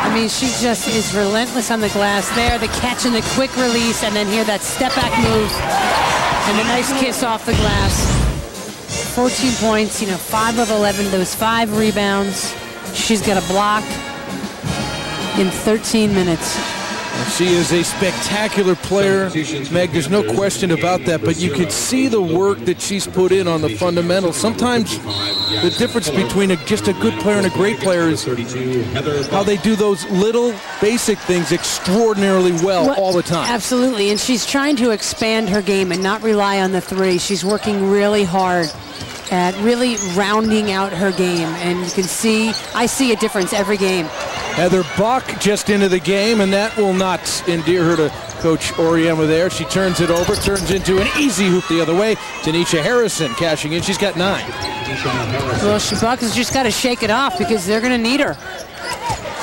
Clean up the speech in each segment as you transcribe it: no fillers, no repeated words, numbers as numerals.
I mean, she just is relentless on the glass there. The catch and the quick release, and then here that step back move and the nice kiss off the glass. 14 points, 5 of 11, those 5 rebounds. She's got a block in 13 minutes. She is a spectacular player, Meg, there's no question about that, but you can see the work that she's put in on the fundamentals. Sometimes the difference between just a good player and a great player is how they do those little basic things extraordinarily well all the time. Absolutely, and she's trying to expand her game and not rely on the 3. She's working really hard at really rounding out her game, and you can see, I see a difference every game. Heather Buck just into the game, and that will not endear her to Coach Auriemma there. She turns it over, turns into an easy hoop the other way. Tanisha Harrison cashing in. She's got 9. Well, Buck has just got to shake it off because they're going to need her.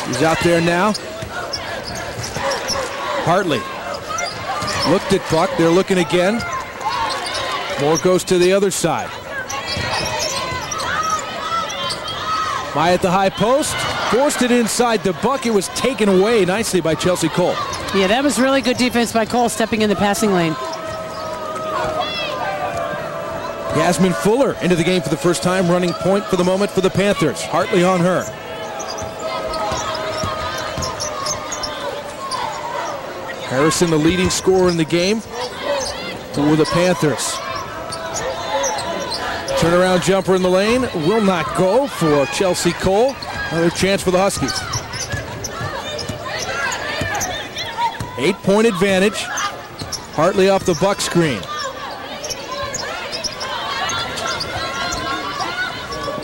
She's out there now. Hartley looked at Buck. They're looking again. Moore goes to the other side. Maya at the high post. Forced it inside the Buck. It was taken away nicely by Chelsea Cole. Yeah, that was really good defense by Cole, stepping in the passing lane. Yasmin Fuller into the game for the first time, running point for the moment for the Panthers. Hartley on her. Harrison, the leading scorer in the game for the Panthers. Turnaround jumper in the lane will not go for Chelsea Cole. Another chance for the Huskies. 8-point advantage. Hartley off the Buck screen.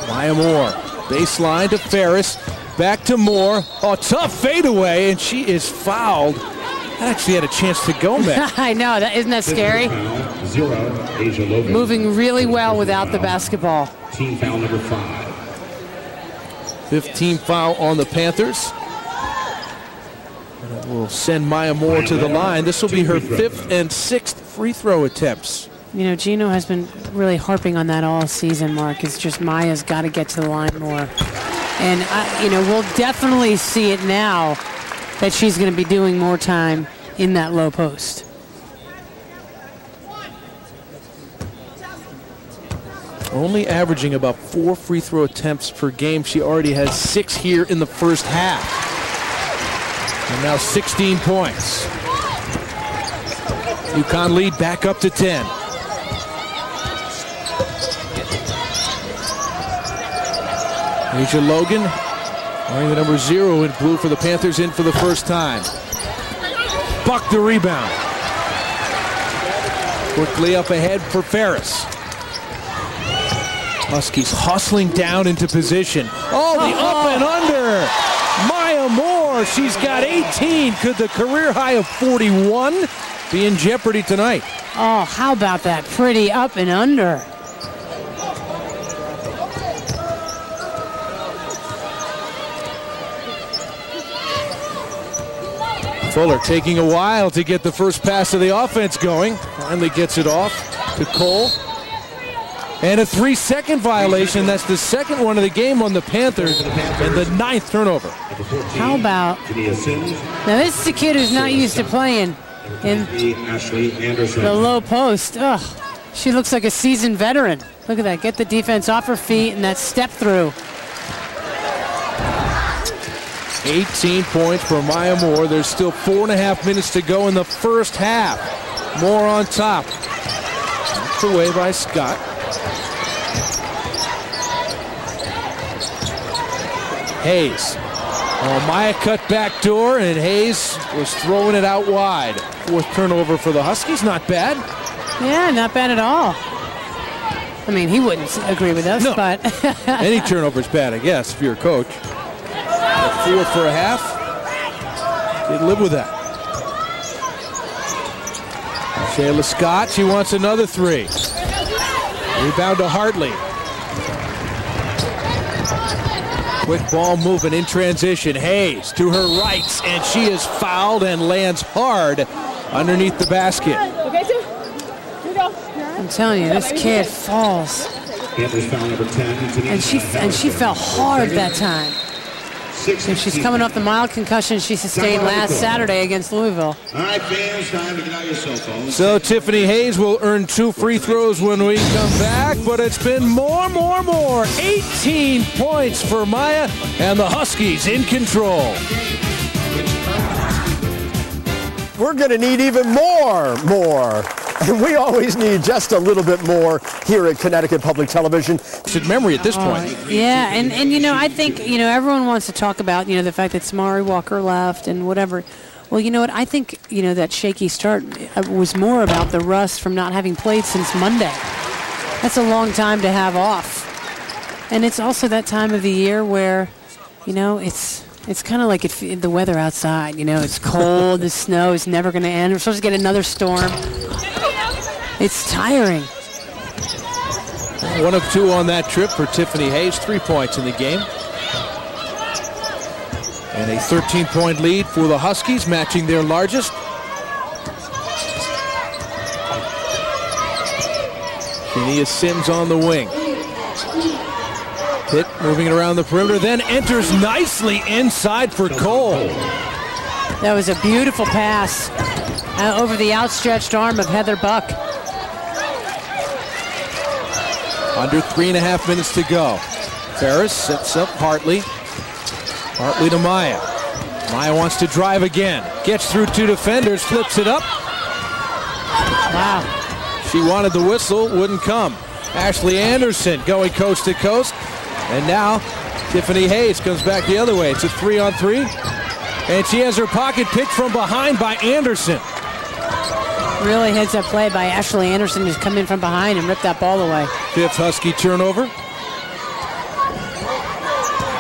Maya Moore, baseline to Ferris, back to Moore. Oh, tough fadeaway, and she is fouled. That actually had a chance to go, man. I know, isn't that scary? Moving really well without the basketball. Team foul number 5. 15 foul on the Panthers. And it will send Maya Moore to the line. This will be her 5th and 6th free throw attempts. Gino has been really harping on that all season, Mark. It's just Maya's got to get to the line more. And, we'll definitely see it now that she's going to be doing more time in that low post. Only averaging about 4 free throw attempts per game. She already has 6 here in the first half. And now 16 points. UConn lead back up to 10. Asia Logan wearing the number 0 in blue for the Panthers, in for the first time. Buck the rebound. Quickly up ahead for Ferris. Huskies hustling down into position. Oh, the up and under. Maya Moore, she's got 18. Could the career high of 41 be in jeopardy tonight? Oh, how about that pretty up and under? Fuller taking a while to get the first pass of the offense going. Finally gets it off to Cole. And a 3-second violation. That's the second one of the game on the Panthers, and the 9th turnover. How about, now this is a kid who's not used to playing in the low post. Ugh, she looks like a seasoned veteran. Look at that, get the defense off her feet and that step through. 18 points for Maya Moore. There's still 4.5 minutes to go in the first half. Moore on top. Knocked away by Scott. Hayes. Oh, Maya cut back door, and Hayes was throwing it out wide. 4th turnover for the Huskies. Not bad. Yeah, not bad at all. I mean, he wouldn't agree with us, no. But any turnover's bad, I guess, if you're a coach. 4 for a half. Didn't live with that. Shayla Scott, she wants another 3. Rebound to Hartley. Quick ball movement in transition. Hayes to her right, and she is fouled and lands hard underneath the basket. I'm telling you, this kid falls. Panthers foul number 10. And she fell hard that time. And she's coming off the mild concussion she sustained last Saturday against Louisville. All right, fans, time to get out your cell phones. So Tiffany Hayes will earn 2 free throws when we come back, but it's been more. 18 points for Maya, and the Huskies in control. We're going to need even more. And we always need just a little bit more here at Connecticut Public Television. Good memory at this point. Yeah, and you know, I think, you know, everyone wants to talk about, you know, the fact that Samari Walker left and whatever. Well, you know what, I think, you know, that shaky start was more about the rust from not having played since Monday. That's a long time to have off. And it's also that time of the year where, you know, it's kind of like the weather outside. You know, it's cold, the snow is never going to end. We're supposed to get another storm. It's tiring. 1 of 2 on that trip for Tiffany Hayes. 3 points in the game. And a 13-point lead for the Huskies, matching their largest. Kenia Sims on the wing. Pitt moving it around the perimeter, then enters nicely inside for Cole. That was a beautiful pass over the outstretched arm of Heather Buck. Under 3.5 minutes to go. Ferris sets up Hartley. Hartley to Maya. Maya wants to drive again. Gets through 2 defenders, flips it up. Wow. She wanted the whistle, wouldn't come. Ashley Anderson going coast to coast. And now Tiffany Hayes comes back the other way. It's a 3-on-3. And she has her pocket picked from behind by Anderson. Really heads up play by Ashley Anderson, who's come in from behind and ripped that ball away. 5th Husky turnover.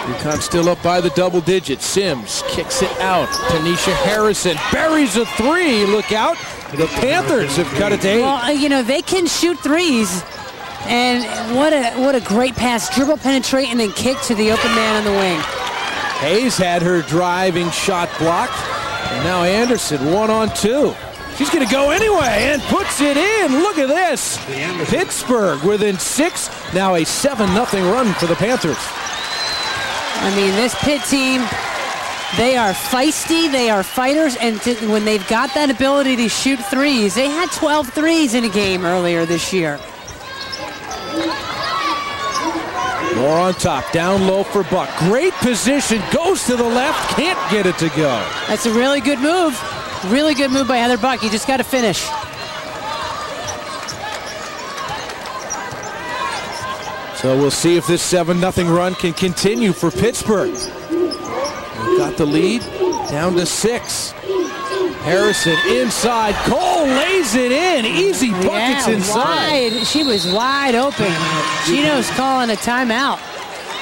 UConn still up by the double digits. Sims kicks it out. Tanisha Harrison buries a 3. Look out. The Panthers have cut it to 8. Well, you know, they can shoot threes. And what a great pass. Dribble, penetrate, and then kick to the open man on the wing. Hayes had her driving shot blocked. And now Anderson 1-on-2. She's going to go anyway and puts it in. Look at this. Pittsburgh within 6. Now a 7-0 run for the Panthers. I mean, this Pitt team, they are feisty, they are fighters, and when they've got that ability to shoot threes, they had 12 threes in a game earlier this year. More on top, down low for Buck. Great position, goes to the left, can't get it to go. That's a really good move. Really good move by Heather Buck. You just got to finish. So we'll see if this 7-0 run can continue for Pittsburgh. They've got the lead down to 6. Harrison inside. Cole lays it in. Easy buckets inside. Wide. She was wide open. Gino's calling a timeout.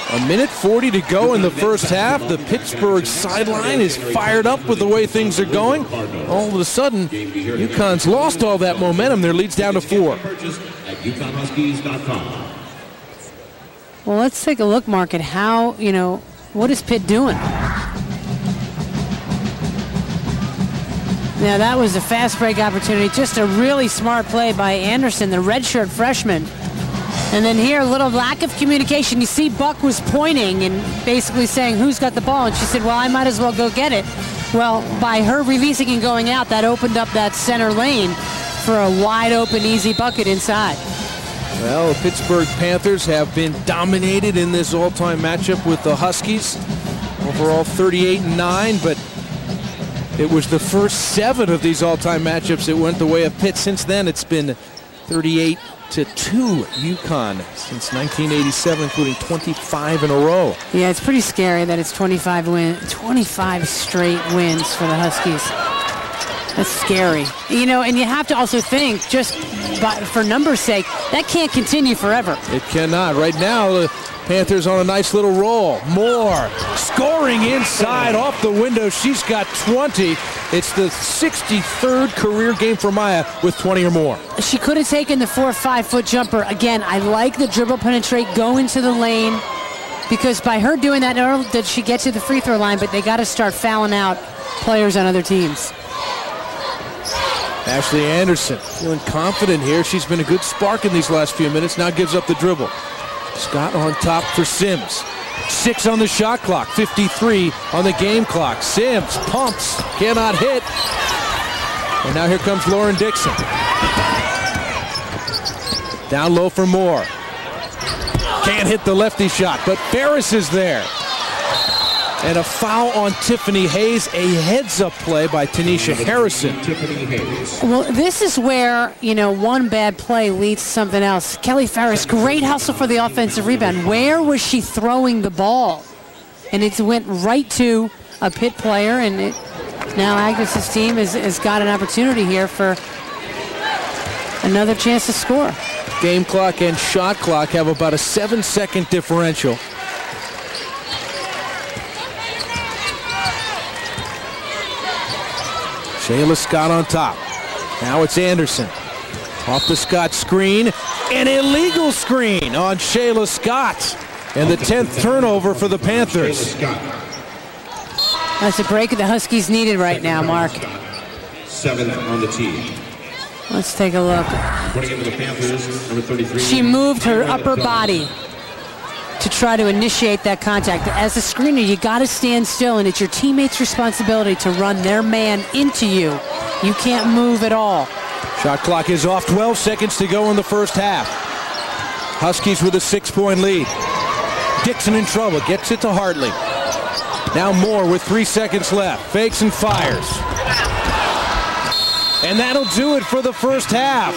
1:40 to go in the first half. The Pittsburgh sideline is fired up with the way things are going. All of a sudden, UConn's lost all that momentum. Their lead's down to 4. Well, let's take a look, Mark, at how, you know, what is Pitt doing? Now, that was a fast break opportunity. Just a really smart play by Anderson, the redshirt freshman. And then here, a little lack of communication. You see Buck was pointing and basically saying, who's got the ball? And she said, well, I might as well go get it. Well, by her releasing and going out, that opened up that center lane for a wide open, easy bucket inside. Well, the Pittsburgh Panthers have been dominated in this all-time matchup with the Huskies. Overall 38-9, but it was the first 7 of these all-time matchups that went the way of Pitt. Since then, it's been 38-2 UConn since 1987, including 25 in a row. Yeah, it's pretty scary that it's 25 straight wins for the Huskies. That's scary. You know, and you have to also think, just for numbers' sake, that can't continue forever. It cannot. Right now, the Panthers on a nice little roll. Moore scoring inside off the window. She's got 20. It's the 63rd career game for Maya with 20 or more. She could have taken the 4 or 5 foot jumper. Again, I like the dribble penetrate, go into the lane, because by her doing that, not only did she get to the free throw line, but they got to start fouling out players on other teams. Ashley Anderson feeling confident here. She's been a good spark in these last few minutes. Now gives up the dribble. Scott on top for Sims. 6 on the shot clock, 53 on the game clock. Sims pumps, cannot hit. And now here comes Lauren Dixon. Down low for Moore. Can't hit the lefty shot, but Ferris is there. And a foul on Tiffany Hayes, a heads-up play by Tanisha Harrison. Well, this is where, one bad play leads to something else. Kelly Ferris, great hustle for the offensive rebound. Where was she throwing the ball? And it went right to a Pitt player, and now Agnes's team has got an opportunity here for another chance to score. Game clock and shot clock have about a 7-second differential. Shayla Scott on top. Now it's Anderson. Off the Scott screen. An illegal screen on Shayla Scott. And the 10th turnover for the Panthers. That's a break the Huskies needed right now, Mark. 7th on the team. Let's take a look. The Panthers, number 33. She moved her upper body to try to initiate that contact. As a screener, you got to stand still, and it's your teammates' responsibility to run their man into you. You can't move at all. Shot clock is off. 12 seconds to go in the first half. Huskies with a 6-point lead. Dixon in trouble. Gets it to Hartley. Now Moore with 3 seconds left. Fakes and fires. And that'll do it for the first half.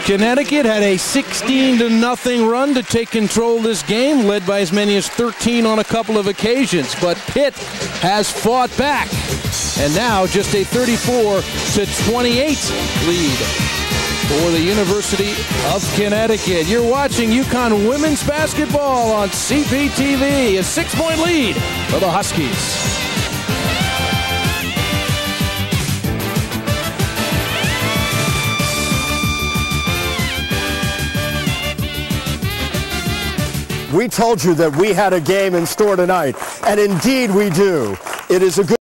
Connecticut had a 16-0 run to take control of this game, led by as many as 13 on a couple of occasions. But Pitt has fought back. And now just a 34-28 lead for the University of Connecticut. You're watching UConn women's basketball on CPTV. A 6-point lead for the Huskies. We told you that we had a game in store tonight, and indeed we do. It is a good